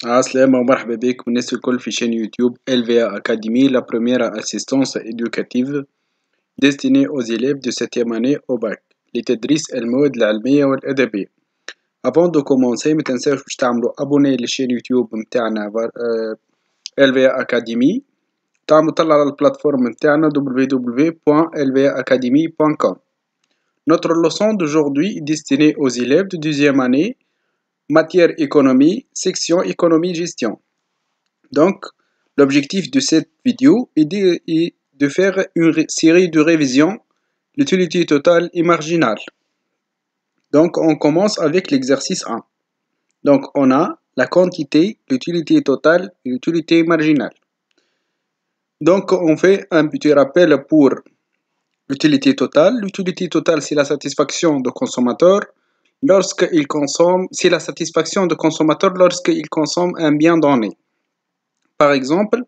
السلام ومرحبا بك والناس الكل في chaîne YouTube LVA Academy, la première assistance éducative destinée aux élèves de 7e année au bac لتدريس المواد العلمية والأدبية. Avant de commencer متنساوش باش تعملوا abonné للشين يوتيوب متاعنا LVA Academy. تعملوا طلع على البلاتفورم متاعنا www.lvaacademy.com. Notre leçon d'aujourd'hui est destinée aux élèves de 2e année, matière économie, section économie-gestion. Donc, l'objectif de cette vidéo est de faire une série de révisions, l'utilité totale et marginale. Donc, on commence avec l'exercice 1. Donc, on a la quantité, l'utilité totale et l'utilité marginale. Donc, on fait un petit rappel pour l'utilité totale. L'utilité totale, c'est la satisfaction de consommateur lorsqu'il consomme, c'est la satisfaction de consommateur lorsqu'il consomme un bien donné. Par exemple,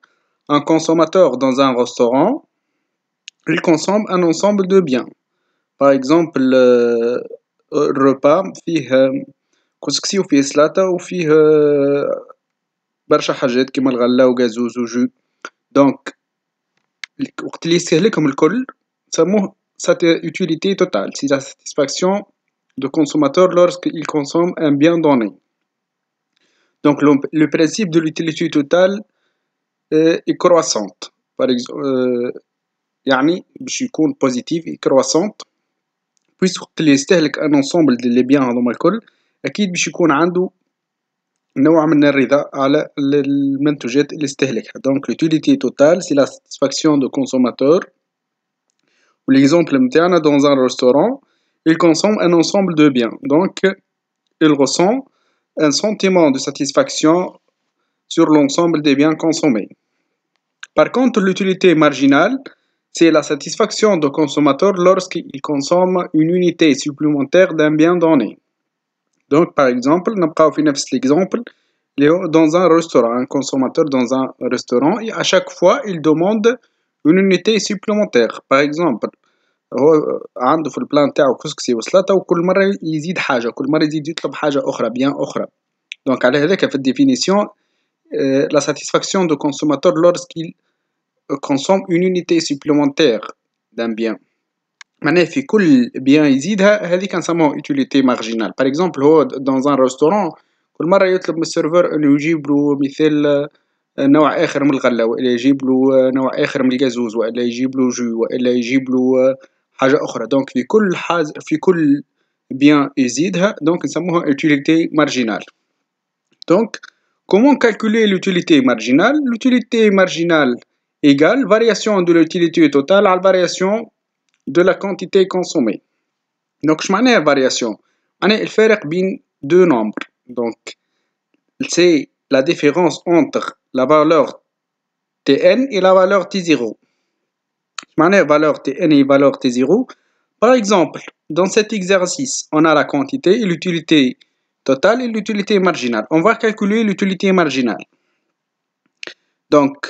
un consommateur dans un restaurant, il consomme un ensemble de biens. Par exemple, repas فيه كسكسي وفيه سلطة وفيه برشا حاجات كيما الغلة وغازوز وجو. دونك وقت اللي يستهلكهم الكل نسموه utilité totale. C'est la satisfaction de consommateur lorsqu'il consomme un bien donné. Donc le principe de l'utilité totale est croissante. Par exemple, يعني باش يكون positif et croissante. Puisque وقت اللي يستهلك ان ensemble ديال لي بيان هذوما الكل اكيد باش يكون عنده نوع من الرضا على المنتوجات اللي استهلكها. Donc l'utilité totale c'est la satisfaction de consommateur. L'exemple متاعنا dans un restaurant, il consomme un ensemble de biens. Donc il ressent un sentiment de satisfaction sur l'ensemble des biens consommés. Par contre, l'utilité marginale, c'est la satisfaction du consommateur lorsqu'il consomme une unité supplémentaire d'un bien donné. Donc, par exemple, نبقاو في نفس l'exemple, dans un restaurant, un consommateur dans un restaurant, et à chaque fois, il demande une unité supplémentaire. Par exemple, هو عنده في البلان تاعو كسكسي وسلطة وكل مرة يزيد حاجة، كل مرة يزيد يطلب حاجة أخرى، بيان أخرى. Donc, على هذاك في الديفينيسيون, la satisfaction du consommateur lorsqu'il consomme une unité supplémentaire d'un bien. معناه في كل بيان يزيدها هذيك نسموها utilité marginale. Par exemple هو dans un restaurant كل مرة يطلب من السيرفر انه يجيب له مثال نوع اخر من الغلة، والا يجيب له نوع اخر من الغازوز، والا يجيب له جو، والا يجيب له حاجة اخرى. دونك في كل حاجة في كل بيان يزيدها دونك نسموها utilité marginale. Donc comment calculer l'utilité marginale? L'utilité marginale égale variation de l'utilité totale à la variation de la quantité consommée. Donc je معناها variation معناها الفارق بين deux nombres. Donc c'est la différence entre la valeur Tn et la valeur T0. معناها valeur Tn et valeur T0. Par exemple, dans cet exercice, on a la quantité et l'utilité totale et l'utilité marginale. On va calculer l'utilité marginale. Donc,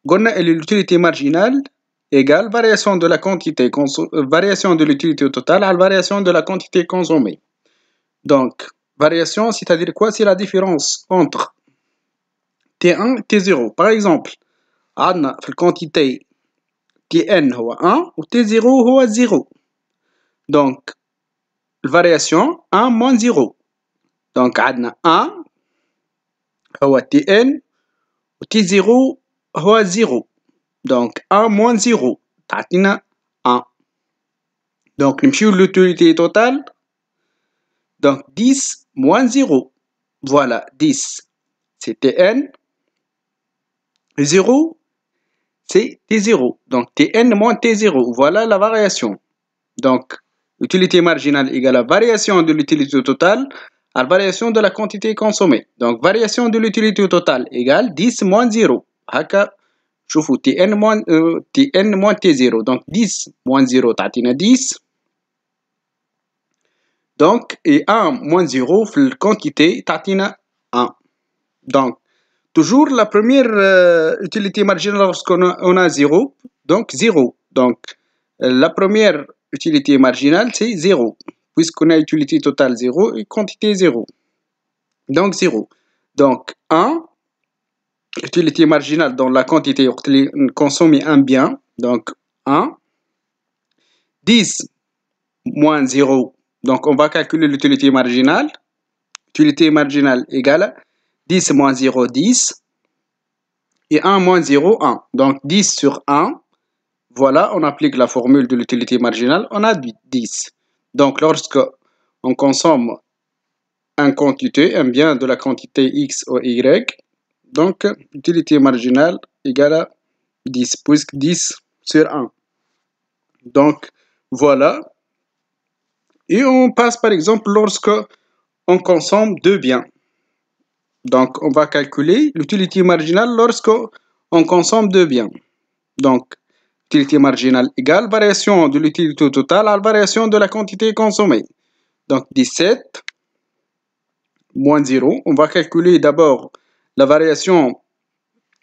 l'utilité marginale égale variation de la quantité variation de l'utilité totale à la variation de la quantité consommée. Donc, variation, c'est-à-dire quoi? C'est la différence entre T1 et T0. Par exemple, on a la quantité Tn هو 1 و T0 هو 0. Donc, la variation 1 moins 0. Donc, on a 1 هو Tn و T0 هو 0. Donc 1 moins 0 تعطينا 1. Donc نمشيو l'utilité totale. Donc 10 moins 0. Voilà, 10 c'est Tn. 0 c'est T0. Donc Tn moins T0. Voilà la variation. Donc l'utilité marginale égale la variation de l'utilité totale à la variation de la quantité consommée. Donc variation de l'utilité totale égale 10 moins 0. هكا شوفوا Tn moins T0. Donc 10 moins 0 تعطينا 10. Donc et 1 moins 0 في الquantité تعطينا 1. Donc toujours la première utilité marginale lorsqu'on a 0. Donc 0. Donc la première utilité marginale c'est 0. Puisqu'on a utilité totale 0 et quantité 0. Donc 0. Donc 1 Utilité marginale dans la quantité consommée un bien, donc 1. 10 moins 0, donc on va calculer l'utilité marginale. Utilité marginale égale 10 moins 0, 10. Et 1 moins 0, 1. Donc 10 sur 1, voilà, on applique la formule de l'utilité marginale, on a 10. Donc lorsque on consomme un quantité, un bien de la quantité x ou y, donc l'utilité marginale égale à 10, puisque 10 sur 1. Donc voilà. Et on passe par exemple lorsque on consomme deux biens. Donc on va calculer l'utilité marginale lorsque on consomme deux biens. Donc utilité marginale égale variation de l'utilité totale à la variation de la quantité consommée. Donc 17 moins 0. On va calculer d'abord la variation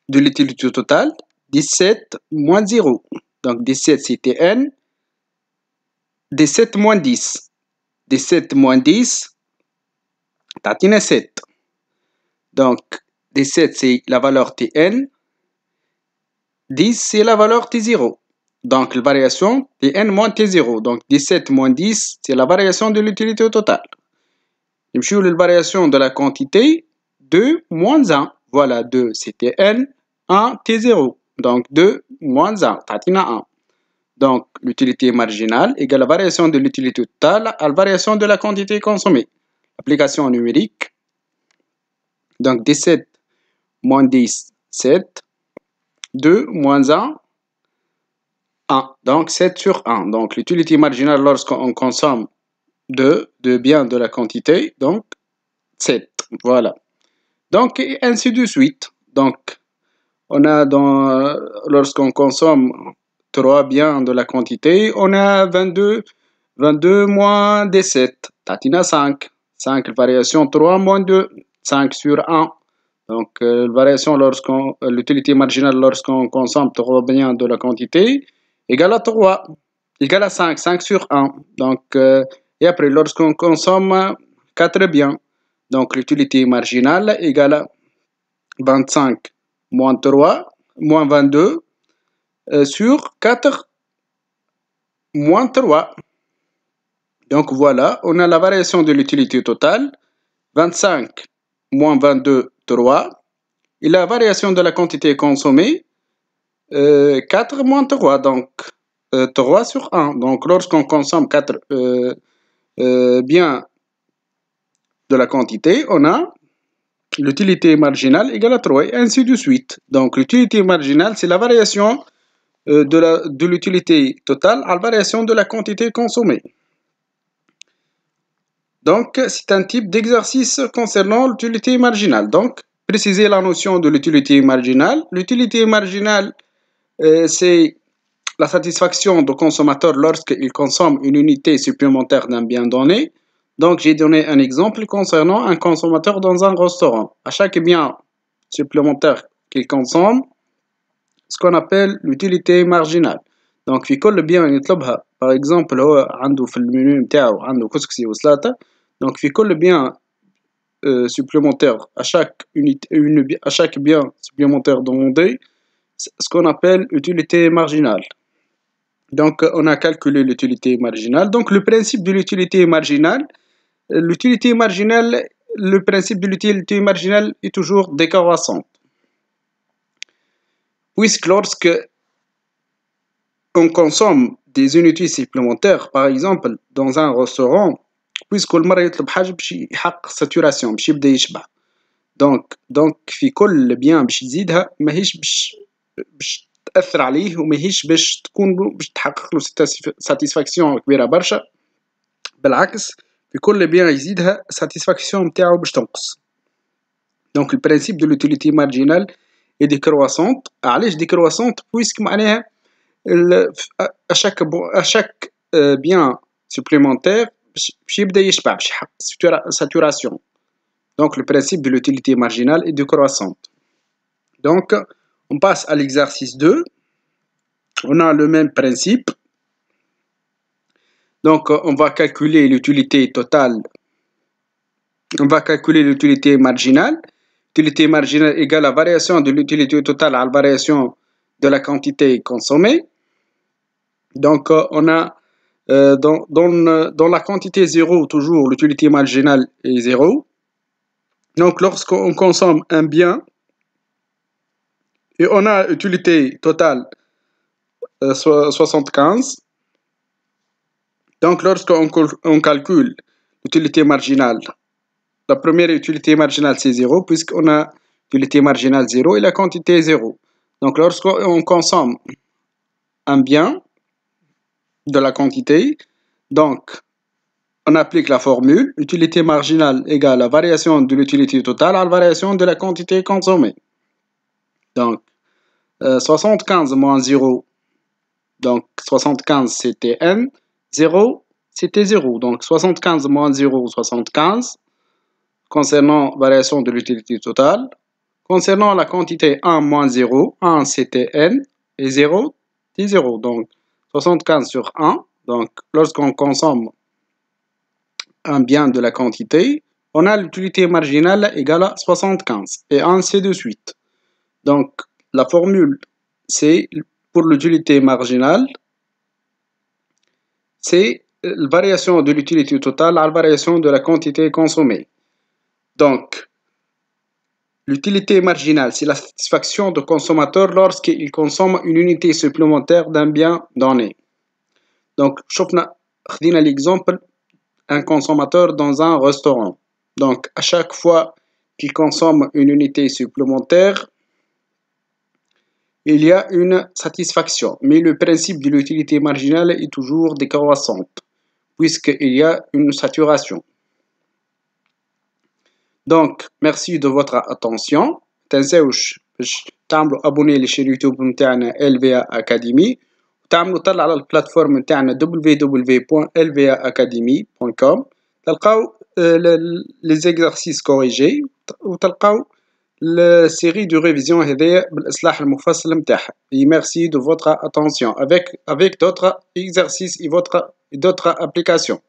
de l'utilité totale. 17 moins 0. Donc 17 c'était n. 17 moins 10. 17 moins 10, t'as 7. Donc 17 c'est la valeur Tn. 10 c'est la valeur T0. Donc la variation Tn moins T0. Donc 17 moins 10 c'est la variation de l'utilité totale. Et puis la variation de la quantité 2 moins 1. Voilà, 2 c'est Tn, 1 T0. Donc 2 moins 1, t'as 1. Donc l'utilité marginale égale la variation de l'utilité totale à la variation de la quantité consommée. Application numérique. Donc 17 moins 10, 7. 2 moins 1, 1. Donc 7 sur 1. Donc l'utilité marginale lorsqu'on consomme deux biens de la quantité, donc 7. Voilà. Donc et ainsi de suite. Donc on a lorsqu'on consomme 3 biens de la quantité, on a 22 moins 17. Tatina 5. 5 variation 3 moins 2. 5 sur 1. Donc, variation l'utilité marginale lorsqu'on consomme 3 biens de la quantité égale à 3, égale à 5, 5 sur 1. Donc, et après, lorsqu'on consomme 4 biens, donc l'utilité marginale égale à 25 moins 3, moins 22 sur 4 moins 3. Donc voilà, on a la variation de l'utilité totale, 25 moins 22, 3. Et la variation de la quantité consommée, 4 moins 3, donc 3 sur 1. Donc lorsqu'on consomme 4 biens de la quantité, on a l'utilité marginale égale à 3 et ainsi de suite. Donc l'utilité marginale, c'est la variation de l'utilité totale à la variation de la quantité consommée. Donc c'est un type d'exercice concernant l'utilité marginale. Donc préciser la notion de l'utilité marginale. L'utilité marginale, c'est la satisfaction du consommateur lorsqu'il consomme une unité supplémentaire d'un bien donné. Donc, j'ai donné un exemple concernant un consommateur dans un restaurant. À chaque bien supplémentaire qu'il consomme, ce qu'on appelle l'utilité marginale. Donc, في كل bien يطلبها, par exemple, هو عنده في المنيو نتاعو عنده كسكسي وسلاطة. Donc, في كل bien supplémentaire, à chaque bien supplémentaire demandé, ce qu'on appelle utilité marginale. Donc, on a calculé l'utilité marginale. Donc, le principe de l'utilité marginale, le principe de l'utilité marginale est toujours décroissant. Puisque lorsque on consomme des unités supplémentaires, par exemple, dans un restaurant, puisque le يطلب حاجة باش يحقق saturation, باش يبدا يشبع. Donc في كل bien باش يزيدها ماهيش باش تأثر عليه وماهيش باش تحقق له ساتيسفاكسيون كبيرة برشا. بالعكس في كل بيان يزيدها ساتيسفاكسيون نتاعو باش تنقص. دونك البرانسيب دو لوتيليتي مارجينال اي ديكرواسونت. علاش ديكرواسونت؟ بويسك معناها اشاك بيان سوبليمونتير باش يبدا يشبع باش يحقق ساتوراسيون. Donc le principe de l'utilité marginale est décroissante. Donc on passe à l'exercice 2. On a le même principe. Donc on va calculer l'utilité totale. On va calculer l'utilité marginale. l'utilité marginale égale la variation de l'utilité totale à la variation de la quantité consommée. Donc, on a dans la quantité 0, toujours l'utilité marginale est 0. Donc, lorsqu'on consomme un bien et on a utilité totale 75, donc lorsqu'on calcule l'utilité marginale, la première utilité marginale c'est 0 puisqu'on a l'utilité marginale 0 et la quantité 0. Donc, lorsqu'on consomme un bien de la quantité, donc on applique la formule utilité marginale égale la variation de l'utilité totale à la variation de la quantité consommée. Donc 75 moins 0, donc 75 c'était n, 0 c'était 0, donc 75 moins 0, 75, concernant variation de l'utilité totale. Concernant la quantité 1 moins 0, 1 c'était n, et 0 c'est 0, donc 75 sur 1, donc lorsqu'on consomme un bien de la quantité, on a l'utilité marginale égale à 75, et ainsi de suite. Donc, la formule, c'est pour l'utilité marginale, c'est la variation de l'utilité totale à la variation de la quantité consommée. Donc, l'utilité marginale, c'est la satisfaction du consommateur lorsqu'il consomme une unité supplémentaire d'un bien donné. Donc, خدينا l'exemple un consommateur dans un restaurant. Donc, à chaque fois qu'il consomme une unité supplémentaire, il y a une satisfaction. Mais le principe de l'utilité marginale est toujours décroissante, puisqu'il y a une saturation. Donc, merci de votre attention. تنساوش باش تعملوا ابوني للشير يوتيوب نتاعنا LVA Academy وتعملوا طلع على البلاتفورم نتاعنا www.lvaacademy.com تلقاو لي زيكزارسيس كوريجي وتلقاو السيري دو ريفيزيون هذايا بالاصلاح المفصل نتاعها. Merci de votre attention avec d'autres exercices et d'autres applications.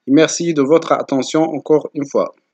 Merci de votre attention encore une fois.